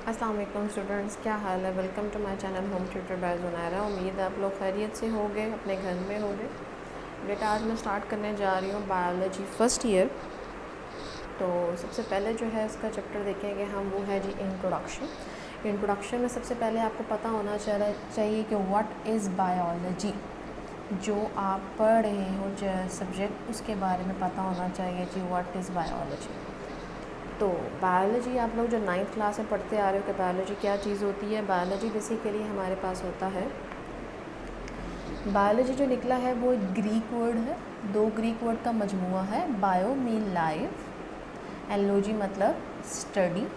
अस्सलाम वालेकुम स्टूडेंट्स, क्या हाल है। Welcome to my channel home tutor by Zunaira. उम्मीद है आप लोग खैरियत से होंगे, अपने घर में होंगे। बेटा आज मैं स्टार्ट करने जा रही हूँ बायोलॉजी फर्स्ट ईयर। तो सबसे पहले जो है इसका चैप्टर देखेंगे हम, वो है जी इंट्रोडक्शन। इंट्रोडक्शन में सबसे पहले आपको पता होना चाहिए कि व्हाट इज़ बायोलॉजी। जो आप पढ़ रहे हो जो सब्जेक्ट, उसके बारे में पता होना चाहिए जी व्हाट इज़ बायोलॉजी। तो बायोलॉजी आप लोग जो 9th क्लास में पढ़ते आ रहे हो कि बायोलॉजी क्या चीज़ होती है। बायोलॉजी बेसिकली हमारे पास होता है, बायोलॉजी जो निकला है वो एक ग्रीक वर्ड है, 2 ग्रीक वर्ड का मजमुआ है। Bio mean life, and logy मतलब स्टडी,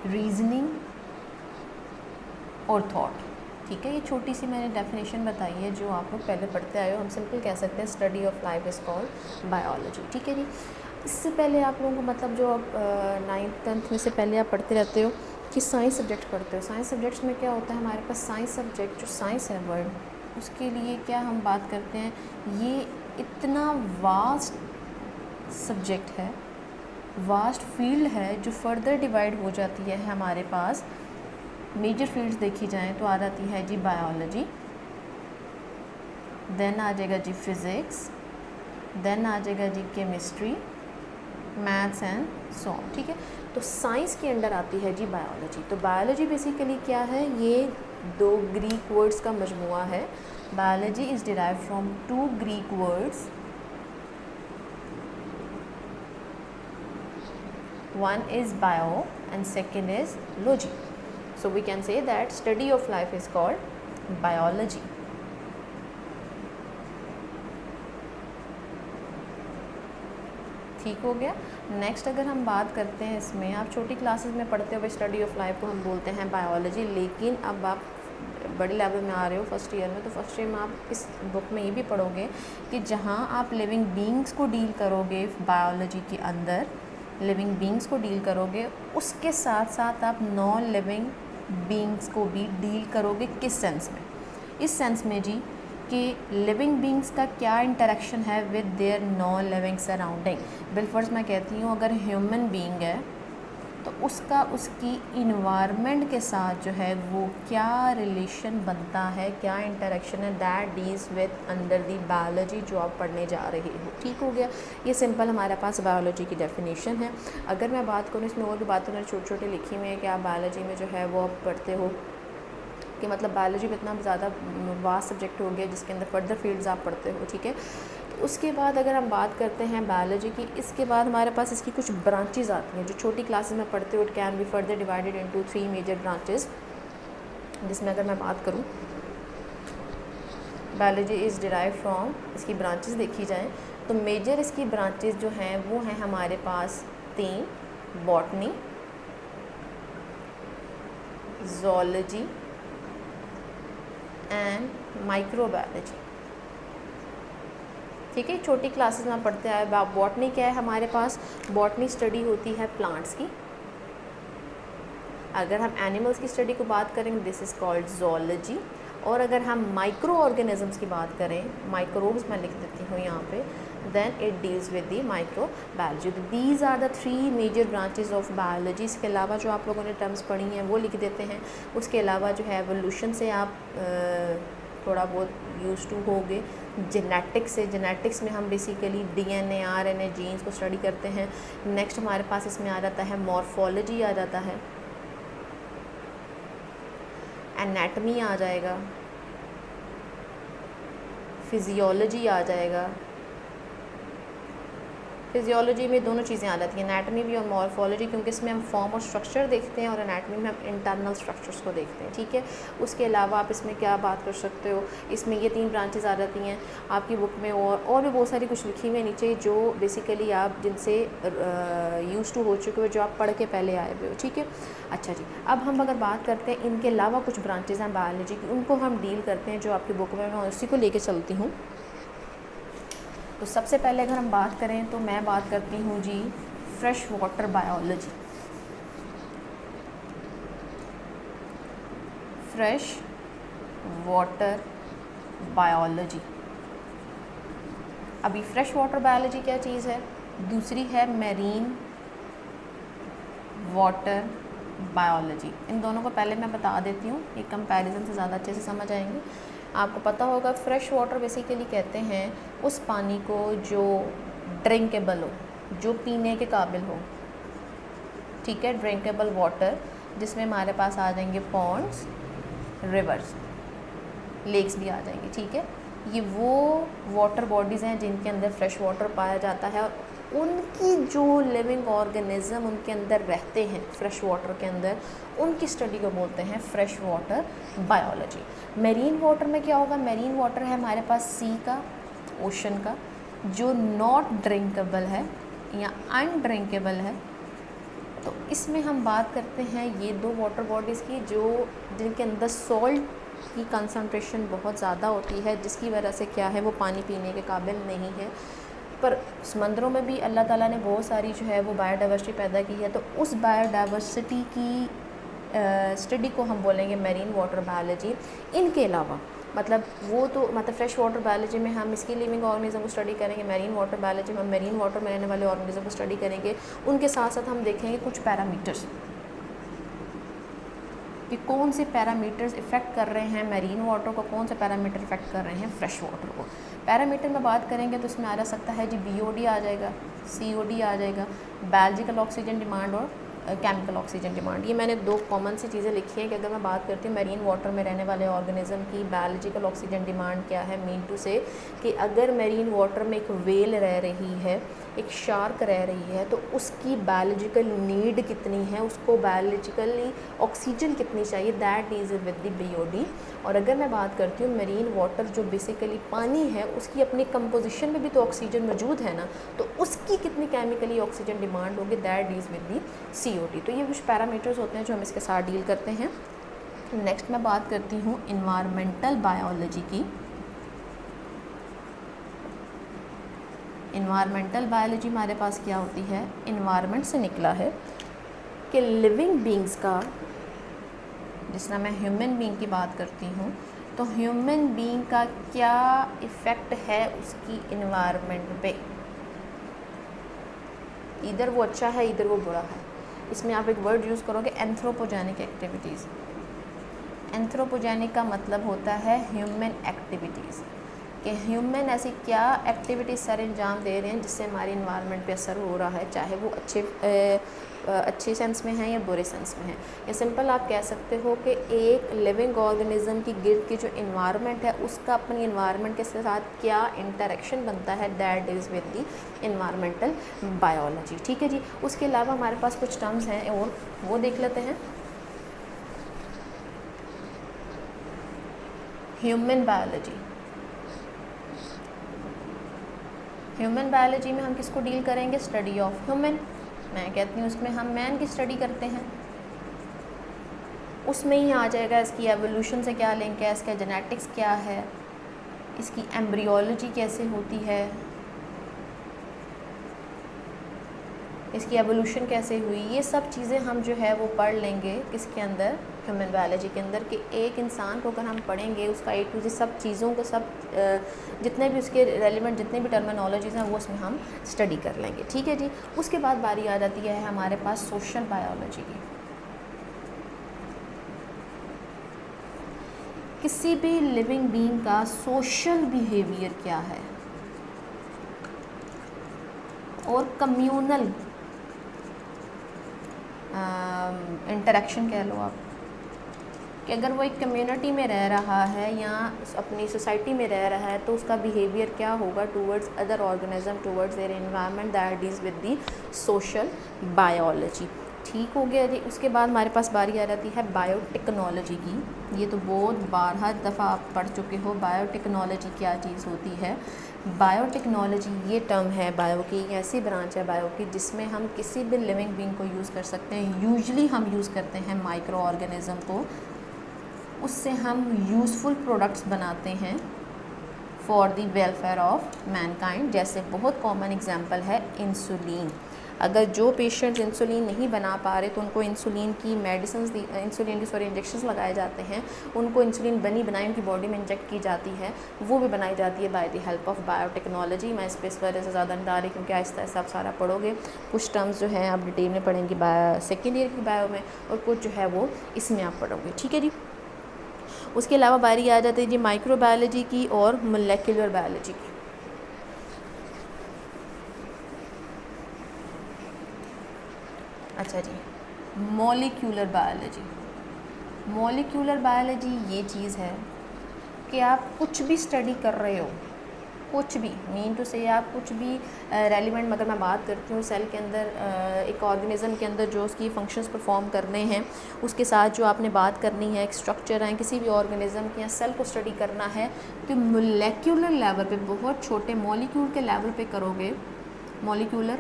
रीजनिंग और थॉट। ठीक है, ये छोटी सी मैंने डेफिनेशन बताई है जो आप लोग पहले पढ़ते आए हो। हम सिंपल कह सकते हैं study of life is called biology. ठीक है जी। इससे पहले आप लोगों को मतलब जो आप 9th 10th में से पहले आप पढ़ते रहते हो कि साइंस सब्जेक्ट पढ़ते हो। साइंस सब्जेक्ट्स में क्या होता है, हमारे पास साइंस सब्जेक्ट जो साइंस है वर्ड, उसके लिए क्या हम बात करते हैं, ये इतना वास्ट सब्जेक्ट है, वास्ट फील्ड है जो फर्दर डिवाइड हो जाती है हमारे पास। मेजर फील्ड्स देखी जाएँ तो आ जाती है जी बायोलॉजी, देन आ जाएगा जी फिज़िक्स, देन आ जाएगा जी chemistry, maths and so on. ठीक है, तो साइंस के अंडर आती है जी बायोलॉजी। तो बायोलॉजी बेसिकली क्या है, ये 2 ग्रीक वर्ड्स का मजमुआ है। Biology is derive from 2 Greek words, one is bio and second is logy. So we can say that study of life is called biology. ठीक हो गया। नेक्स्ट अगर हम बात करते हैं इसमें, आप छोटी क्लासेस में पढ़ते हुए स्टडी ऑफ लाइफ को हम बोलते हैं बायोलॉजी, लेकिन अब आप बड़े लेवल में आ रहे हो फर्स्ट ईयर में, तो फर्स्ट ईयर में आप इस बुक में ये भी पढ़ोगे कि जहाँ आप लिविंग बींग्स को डील करोगे बायोलॉजी के अंदर, लिविंग बींग्स को डील करोगे, उसके साथ साथ आप नॉन लिविंग बींग्स को भी डील करोगे। किस सेंस में? इस सेंस में जी कि लिविंग बींग्स का क्या इंटरेक्शन है with their non living surrounding. बिलफर्ज मैं कहती हूँ अगर ह्यूमन बींग है तो उसका उसकी इन्वायरमेंट के साथ जो है वो क्या रिलेशन बनता है, क्या इंटरेक्शन है, that deals with under the biology जो आप पढ़ने जा रहे हो। ठीक हो गया, ये सिंपल हमारे पास बायोलॉजी की डेफिनेशन है। अगर मैं बात करूँ इसमें और भी बातें उन्होंने छोटे छोटे लिखी हुई हैं कि आप बायोलॉजी में जो है वो आप पढ़ते हो कि मतलब बायोलॉजी में इतना ज़्यादा वास्ट सब्जेक्ट हो गया जिसके अंदर फर्दर फील्ड्स आप पढ़ते हो। ठीक है, तो उसके बाद अगर हम बात करते हैं बायोलॉजी की, इसके बाद हमारे पास इसकी कुछ ब्रांचेस आती हैं जो छोटी क्लासेस में पढ़ते हो। It can be further divided into 3 major branches, जिसमें अगर मैं बात करूँ बायोलॉजी इज़ डिराइव फ्रॉम, इसकी ब्रांचेस देखी जाएँ तो मेजर इसकी ब्रांचेस जो हैं वो हैं हमारे पास 3, बॉटनी, ज़ूलॉजी एंड माइक्रोबायोलॉजी। ठीक है, छोटी क्लासेस में पढ़ते आए। बॉटनी क्या है हमारे पास, बॉटनी स्टडी होती है प्लांट्स की। अगर हम एनिमल्स की स्टडी को बात करें दिस इज़ कॉल्ड ज़ूलॉजी। और अगर हम माइक्रो ऑर्गेनिजम्स की बात करें, माइक्रोब्स मैं लिख देती हूँ यहाँ पे, then it deals with the microbiology. These are the 3 major branches of biology. इसके अलावा जो आप लोगों ने टर्म्स पढ़ी हैं वो लिख देते हैं। उसके अलावा जो है एवोल्यूशन से आप थोड़ा बहुत यूज़ टू होगे। जेनेटिक्स से, जेनेटिक्स में हम बेसिकली डीएनए, आरएनए, जीन्स को स्टडी करते हैं। नेक्स्ट हमारे पास इसमें आ जाता है मॉर्फोलॉजी आ जाता है, एनाटमी आ जाएगा, फिजियोलॉजी आ जाएगा। फिजियोलॉजी में दोनों चीज़ें आ जाती हैं, एनाटमी भी और मॉर्फोलॉजी, क्योंकि इसमें हम फॉर्म और स्ट्रक्चर देखते हैं और एनाटमी में हम इंटरनल स्ट्रक्चर्स को देखते हैं। ठीक है, उसके अलावा आप इसमें क्या बात कर सकते हो, इसमें ये 3 ब्रांचेस आ जाती हैं आपकी बुक में। और भी बहुत सारी कुछ लिखी हुई है नीचे जो बेसिकली आप जिनसे यूज़ टू हो चुके हो, जो आप पढ़ के पहले आए हुए हो। ठीक है, अच्छा जी, अब हम अगर बात करते हैं इनके अलावा कुछ ब्रांचेज़ हैं बायोलॉजी की, उनको हम डील करते हैं जो आपकी बुक में, मैं उसी को लेके चलती हूँ। तो सबसे पहले अगर हम बात करें तो मैं बात करती हूँ जी fresh water biology. Fresh water biology. अभी फ्रेश वाटर बायोलॉजी क्या चीज़ है, दूसरी है मैरीन वाटर बायोलॉजी। इन दोनों को पहले मैं बता देती हूँ, ये कंपैरिजन से ज़्यादा अच्छे से समझ आएंगे। आपको पता होगा फ्रेश वाटर बेसिकली कहते हैं उस पानी को जो ड्रिंकेबल हो, जो पीने के काबिल हो, ठीक है, ड्रिंकेबल वाटर, जिसमें हमारे पास आ जाएंगे पॉन्ड्स, रिवर्स, लेक्स भी आ जाएंगे, ठीक है। ये वो वाटर बॉडीज़ हैं जिनके अंदर फ्रेश वाटर पाया जाता है, और उनकी जो लिविंग ऑर्गेनिज्म उनके अंदर रहते हैं फ्रेश वाटर के अंदर, उनकी स्टडी को बोलते हैं fresh water biology. Marine water में क्या होगा, मेरीन वाटर है हमारे पास सी का, ओशन का, जो नॉट ड्रिंकेबल है या अनड्रिंकेबल है। तो इसमें हम बात करते हैं ये दो वाटर बॉडीज़ की जो जिनके अंदर सॉल्ट की कंसंट्रेशन बहुत ज़्यादा होती है, जिसकी वजह से क्या है वो पानी पीने के काबिल नहीं है। पर समंदरों में भी अल्लाह ताला ने बहुत सारी जो है वो बायोडाइवर्सिटी पैदा की है, तो उस बायोडाइवर्सिटी की स्टडी को हम बोलेंगे मेरीन वाटर बायोलॉजी। इनके अलावा मतलब वो तो मतलब फ्रेश वाटर बायोलॉजी में हम इसकी लिविंग ऑर्गेनिज्म को स्टडी करेंगे, मेरीन वाटर बायोलॉजी में हम मेरीन वाटर में रहने वाले ऑर्गेनिज्म को स्टडी करेंगे। उनके साथ साथ हम देखेंगे कुछ पैरामीटर्स कि कौन से पैरामीटर्स इफ़ेक्ट कर रहे हैं मेरीन वाटर को, कौन से पैरामीटर इफ़ेक्ट कर रहे हैं फ्रेश वाटर को। पैरामीटर में बात करेंगे तो इसमें आ जा सकता है जी BOD आ जाएगा, COD आ जाएगा, बायोलॉजिकल ऑक्सीजन डिमांड और केमिकल ऑक्सीजन डिमांड। ये मैंने दो कॉमन सी चीज़ें लिखी हैं कि अगर मैं बात करती हूँ मेरीन वाटर में रहने वाले ऑर्गेनिज्म की बायोलॉजिकल ऑक्सीजन डिमांड क्या है, मीन टू से कि अगर मेरीन वाटर में एक वेल रह रही है, एक शार्क रह रही है, तो उसकी बायोलॉजिकल नीड कितनी है, उसको बायोलॉजिकली ऑक्सीजन कितनी चाहिए, that is with the BOD। और अगर मैं बात करती हूँ मेरीन वाटर जो बेसिकली पानी है, उसकी अपनी कंपोजिशन में भी तो ऑक्सीजन मौजूद है ना, तो उसकी कितनी केमिकली ऑक्सीजन डिमांड होगी, that is with the COD। तो ये कुछ पैरामीटर्स होते हैं जो हम इसके साथ डील करते हैं। नेक्स्ट मैं बात करती हूँ इन्वायरमेंटल बायोलॉजी की। इन्वायरमेंटल बायोलॉजी हमारे पास क्या होती है, इन्वायरमेंट से निकला है कि लिविंग बींग्स का, जिस तरह मैं ह्यूमन बींग की बात करती हूँ, तो ह्यूमन बींग का क्या इफ़ेक्ट है उसकी इन्वायरमेंट पे, इधर वो अच्छा है इधर वो बुरा है। इसमें आप एक वर्ड यूज़ करोगे एंथ्रोपोजेनिक एक्टिविटीज़। एंथ्रोपोजेनिक का मतलब होता है ह्यूमन एक्टिविटीज़, कि ह्यूमन ऐसी क्या एक्टिविटीज़ सर अंजाम दे रहे हैं जिससे हमारे इन्वायरमेंट पे असर हो रहा है, चाहे वो अच्छे सेंस में है या बुरे सेंस में है। या सिंपल आप कह सकते हो कि एक लिविंग ऑर्गेनिज्म की गिर्द की जो इन्वायरमेंट है उसका अपनी इन्वायरमेंट के साथ क्या इंटरेक्शन बनता है, that is with the environmental biology. ठीक है जी। उसके अलावा हमारे पास कुछ टर्म्स हैं और वो देख लेते हैं। ह्यूमन बायोलॉजी, ह्यूमन बायोलॉजी में हम किसको डील करेंगे, स्टडी ऑफ ह्यूमन। मैं कहती हूँ उसमें हम मैन की स्टडी करते हैं, उसमें ही आ जाएगा इसकी एवोल्यूशन से क्या लिंक है, इसका जेनेटिक्स क्या है, इसकी एम्ब्रियोलॉजी कैसे होती है, इसकी एवोल्यूशन कैसे हुई, ये सब चीज़ें हम जो है वो पढ़ लेंगे किसके अंदर, ह्यूमन बायोलॉजी के अंदर। कि एक इंसान को अगर हम पढ़ेंगे उसका A to Z सब चीज़ों को, सब जितने भी उसके रेलिवेंट जितने भी टर्मिनोलॉजीज़ हैं वो उसमें हम स्टडी कर लेंगे। ठीक है जी। उसके बाद बारी आ जाती है हमारे पास सोशल बायोलॉजी की। किसी भी लिविंग बीइंग का सोशल बिहेवियर क्या है और कम्यूनल इंटरेक्शन कह लो आप, कि अगर वो एक कम्युनिटी में रह रहा है या अपनी सोसाइटी में रह रहा है तो उसका बिहेवियर क्या होगा towards other organism, towards their environment, that is with the social biology. ठीक हो गया जी। उसके बाद हमारे पास बारी आ जाती है बायोटेक्नोलॉजी की। ये तो बहुत बारह दफ़ा आप पढ़ चुके हो, बायोटेक्नोलॉजी क्या चीज़ होती है। बायोटेक्नोलॉजी ये टर्म है बायो की, ऐसी ब्रांच है बायो की जिसमें हम किसी भी लिविंग बीइंग को यूज़ कर सकते हैं। यूजली हम यूज़ करते हैं माइक्रो ऑर्गेनिज्म को, उससे हम यूज़फुल प्रोडक्ट्स बनाते हैं for the welfare of Mankind. जैसे बहुत कॉमन एग्जांपल है इंसुलिन। अगर जो पेशेंट्स इंसुलिन नहीं बना पा रहे तो उनको इंसुलिन की इंजेक्शंस लगाए जाते हैं, उनको इंसुलिन बनी बनाई उनकी बॉडी में इंजेक्ट की जाती है, वो भी बनाई जाती है by the help of biotechnology. मैं इस पर इस वजह से ज़्यादा नहीं आ रही क्योंकि आहिस्ता आहिस्ता आप सारा पढ़ोगे। कुछ टर्म्स जो है आप डिटेल में पढ़ेंगे सेकेंड ईयर की बायो में, और कुछ जो है वो इसमें आप पढ़ोगे, ठीक है जी। उसके अलावा बारी आ जाती है जी माइक्रोबायोलॉजी की और मोलेकुलर बायोलॉजी की। अच्छा जी, मॉलिक्यूलर बायोलॉजी। मॉलिक्यूलर बायोलॉजी ये चीज़ है कि आप कुछ भी स्टडी कर रहे हो, कुछ भी मीन टू से आप कुछ भी रेलिवेंट, अगर मैं बात करती हूँ सेल के अंदर, एक ऑर्गेनिज्म के अंदर जो उसकी फंक्शंस परफॉर्म करने हैं, उसके साथ जो आपने बात करनी है, एक स्ट्रक्चर है किसी भी ऑर्गेनिज्म के या सेल को स्टडी करना है, तो मोलेक्यूलर लेवल पे, बहुत छोटे मॉलिक्यूल के लेवल पे करोगे, molecular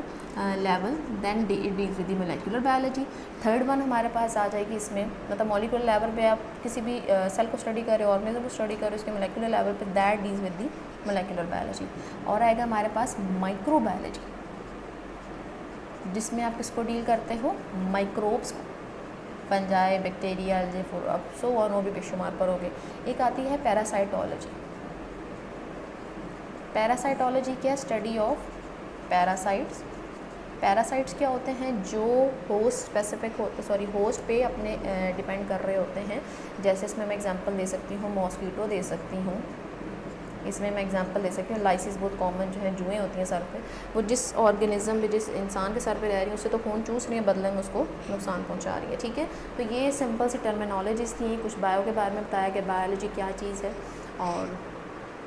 level, then deals with the molecular biology. Third one हमारे पास आ जाएगी इसमें, मतलब मॉलिक्यूलर लेवल पे आप किसी भी सेल को स्टडी कर रहे हो, ऑर्गेनिज्म को स्टडी कर रहे हो, उसके मोलेकुलर लेवल पे, that deals with the molecular biology. और आएगा हमारे पास माइक्रोबायोलॉजी, जिसमें आप किसको डील करते हो, माइक्रोब्स को, फंजाई, बैक्टीरिया, अब सो और वो भी बेशुमार करोगे। एक आती है पैरासाइटोलॉजी। पैरासाइटोलॉजी क्या, स्टडी ऑफ पैरासाइट्स। पैरासाइट्स क्या होते हैं, जो होस्ट स्पेसिफिक होते, होस्ट पे अपने डिपेंड कर रहे होते हैं। जैसे इसमें मैं एग्जांपल दे सकती हूँ, मॉस्कीटो दे सकती हूँ, इसमें मैं एग्जांपल दे सकती हूँ लाइसिस, बहुत कॉमन जो है जुएँ होती हैं सर पे, वो जिस ऑर्गेनिज्म पे, जिस इंसान के सर पे रह रही है उससे तो खून चूस रही है, बदले में उसको नुकसान पहुँचा रही है, ठीक है। तो ये सिंपल सी टर्मिनोलॉजीज थी। कुछ बायो के बारे में बताया कि बायोलॉजी क्या चीज़ है और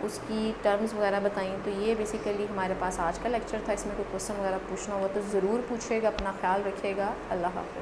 उसकी टर्म्स वगैरह बताई। तो ये बेसिकली हमारे पास आज का लेक्चर था। इसमें कोई क्वेश्चन वगैरह पूछना होगा तो ज़रूर पूछिएगा। अपना ख्याल रखिएगा। अल्लाह हाफ़िज़।